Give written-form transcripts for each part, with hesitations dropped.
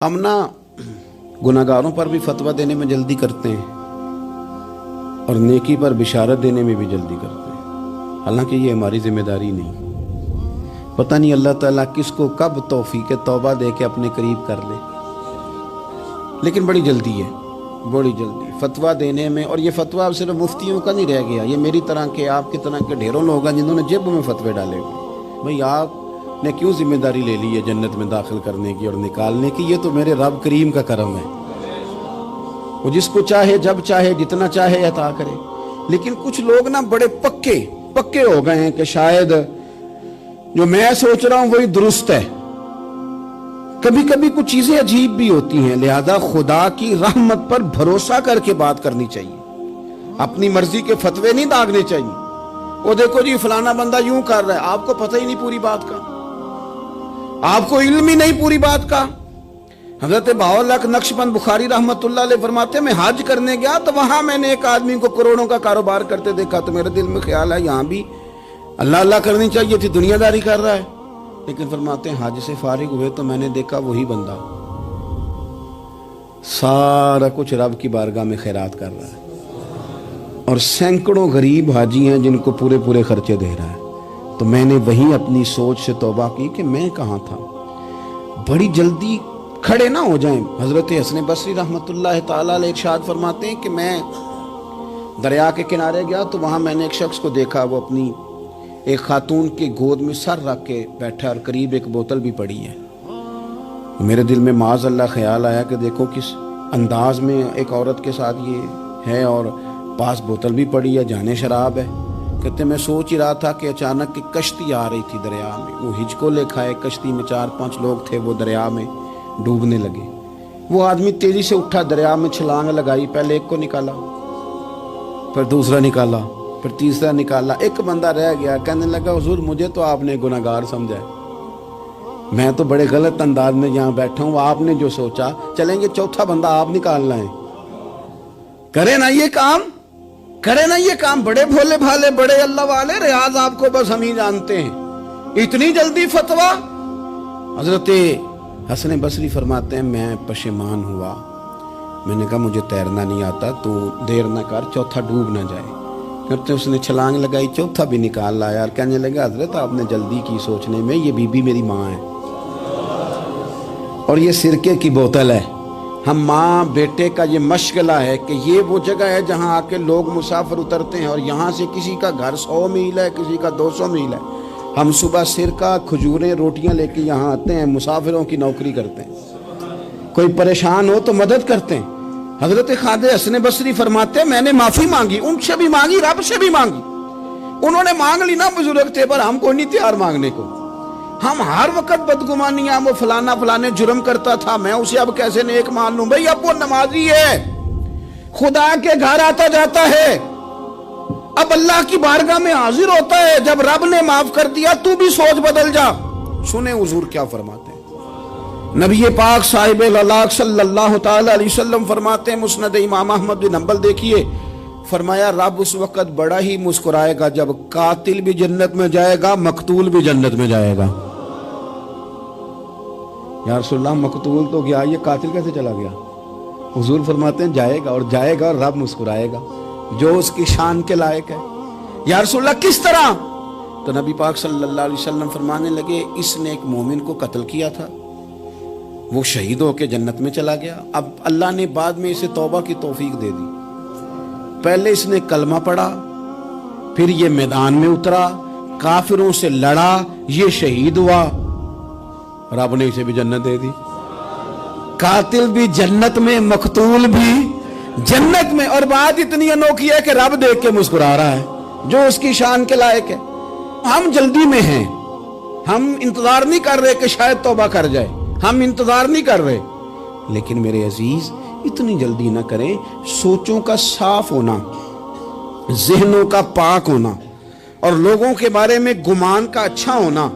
हम ना गुनाहगारों पर भी फतवा देने में जल्दी करते हैं और नेकी पर बिशारत देने में भी जल्दी करते हैं, हालांकि ये हमारी जिम्मेदारी नहीं। पता नहीं अल्लाह ताला किसको कब तौफीक तौबा दे के अपने करीब कर ले, लेकिन बड़ी जल्दी है, बड़ी जल्दी फतवा देने में। और ये फतवा अब सिर्फ मुफ्तियों का नहीं रह गया, ये मेरी तरह के आपकी तरह के ढेरों लोग हैं जिन्होंने जेब में फतवे डाले हुए। भाई आपने क्यों जिम्मेदारी ले ली है जन्नत में दाखिल करने की और निकालने की? ये तो मेरे रब करीम का करम है, वो जिसको चाहे जब चाहे जितना चाहे अता करे। लेकिन कुछ लोग ना बड़े पक्के हो गए हैं कि शायद जो मैं सोच रहा हूं वही दुरुस्त है। कभी कभी कुछ चीजें अजीब भी होती हैं, लिहाजा खुदा की रहमत पर भरोसा करके बात करनी चाहिए। अपनी मर्जी के फतवे नहीं दागने चाहिए। वो देखो जी फलाना बंदा यूं कर रहा है, आपको पता ही नहीं पूरी बात का, आपको इल्म ही नहीं पूरी बात का। हजरत बावलक नक्शबंद बुखारी रहमतुल्लाह अलैह फरमाते, मैं हज करने गया तो वहां मैंने एक आदमी को करोड़ों का कारोबार करते देखा, तो मेरे दिल में ख्याल है यहाँ भी अल्लाह अल्लाह करनी चाहिए थी, दुनियादारी कर रहा है। लेकिन फरमाते हैं हज से फारिग हुए तो मैंने देखा वही बंदा सारा कुछ रब की बारगाह में खैरात कर रहा है, और सैकड़ों गरीब हाजी हैं जिनको पूरे पूरे खर्चे दे रहा है। तो मैंने वही अपनी सोच से तौबा की कि मैं कहाँ था। बड़ी जल्दी खड़े ना हो जाएं। हजरत हसन बसरी रहमतुल्लाह ताला अलैह इरशाद फरमाते हैं कि मैं दरिया के किनारे गया तो वहां मैंने एक शख्स को देखा, वो अपनी एक खातून की गोद में सर रख के बैठा और करीब एक बोतल भी पड़ी है। मेरे दिल में माज़ अल्लाह ख्याल आया कि देखो किस अंदाज में एक औरत के साथ ये है, और पास बोतल भी पड़ी है, जाने शराब है। कहते मैं सोच ही रहा था कि अचानक की कश्ती आ रही थी दरिया में, वो हिचको लेखा है, कश्ती में 4-5 लोग थे, वो दरिया में डूबने लगे। वो आदमी तेजी से उठा, दरिया में छलांग लगाई, पहले एक को निकाला, फिर दूसरा निकाला, फिर तीसरा निकाला, एक बंदा रह गया। कहने लगा हुजूर मुझे तो आपने गुनाहगार समझा, मैं तो बड़े गलत अंदाज में यहाँ बैठा हूँ, आपने जो सोचा चलेंगे चौथा बंदा आप निकालना है। करे ना ये काम, करे ना ये काम। बड़े भोले भाले बड़े अल्लाह वाले, रियाज आपको बस हम ही जानते हैं, इतनी जल्दी फतवा। हजरत हसन बसरी फरमाते हैं मैं पशेमान हुआ, मैंने कहा मुझे तैरना नहीं आता, तो देर न कर, चौथा डूब ना जाए। करते उसने छलांग लगाई, चौथा भी निकाल लाया और कहने लगा हजरत आपने जल्दी की सोचने में, ये बीबी मेरी माँ है और ये सिरके की बोतल है। हम माँ बेटे का ये मशगला है कि ये वो जगह है जहाँ आके लोग मुसाफिर उतरते हैं, और यहाँ से किसी का घर 100 मील है, किसी का 200 मील है। हम सुबह सिरका खजूरें रोटियां लेके यहाँ आते हैं, मुसाफिरों की नौकरी करते हैं, कोई परेशान हो तो मदद करते हैं। हजरत ख्वाजा हसन बसरी फरमाते हैं मैंने माफी मांगी, उनसे भी मांगी, रब से भी मांगी। उन्होंने मांग ली ना, बुजुर्ग थे, पर हमको नहीं तैयार मांगने को। हम हर वक्त बदगुमानियां, वो फलाना फलाने जुर्म करता था, मैं उसे अब कैसे नेक मान लूं? भाई अब वो नमाजी है, खुदा के घर आता जाता है, अब अल्लाह की बारगाह में हाजिर होता है। जब रब ने माफ कर दिया तू भी सोच बदल जा। सुने हुजूर क्या फरमाते हैं, नबी पाक साहिब अलाक सल्लल्लाहु ताला अलैहि वसल्लम फरमाते हैं, मुस्नद इमाम अहमद बिन हंबल देखिए, फरमाया रब उस वक्त बड़ा ही मुस्कुराएगा जब कातिल भी जन्नत में जाएगा, मकतूल भी जन्नत में जाएगा। या रसूलल्लाह मकतूल तो गया, ये कातिल कैसे चला गया? हुजूर फरमाते हैं जाएगा, और जाएगा और रब मुस्कुराएगा जो उसकी शान के लायक है। या रसूलल्लाह किस तरह? तो नबी पाक सल्लल्लाहु अलैहि वसल्लम फरमाने लगे इसने एक मोमिन को कत्ल किया था, वो शहीद होकर जन्नत में चला गया। अब अल्लाह ने बाद में इसे तौबा की तौफीक दे दी। पहले इसने कलमा पढ़ा, फिर ये मैदान में उतरा, काफिरों से लड़ा, ये शहीद हुआ, रब ने इसे भी जन्नत दे दी। कातिल भी जन्नत में, मकतूल भी जन्नत में। और बात इतनी अनोखी है कि रब देख के मुस्कुरा रहा है जो उसकी शान के लायक है। हम जल्दी में हैं, हम इंतजार नहीं कर रहे कि शायद तौबा कर जाए, हम इंतजार नहीं कर रहे। लेकिन मेरे अजीज इतनी जल्दी ना करें। सोचों का साफ होना, जहनों का पाक होना, और लोगों के बारे में गुमान का अच्छा होना,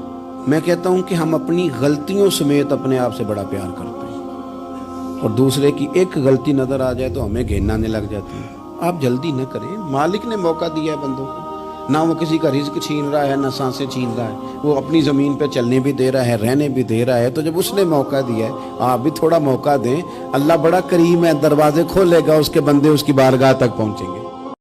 मैं कहता हूं कि हम अपनी गलतियों समेत अपने आप से बड़ा प्यार करते हैं, और दूसरे की एक गलती नजर आ जाए तो हमें घिन आने लग जाती है। आप जल्दी न करें, मालिक ने मौका दिया है बंदों को, نہ وہ کسی کا رزق چھین رہا ہے، نہ سانسیں چھین رہا ہے، وہ اپنی زمین پہ چلنے بھی دے رہا ہے، رہنے بھی دے رہا ہے۔ تو جب اس نے موقع دیا ہے، آپ بھی تھوڑا موقع دیں، اللہ بڑا کریم ہے، دروازے کھولے گا، اس کے بندے اس کی بارگاہ تک پہنچیں گے۔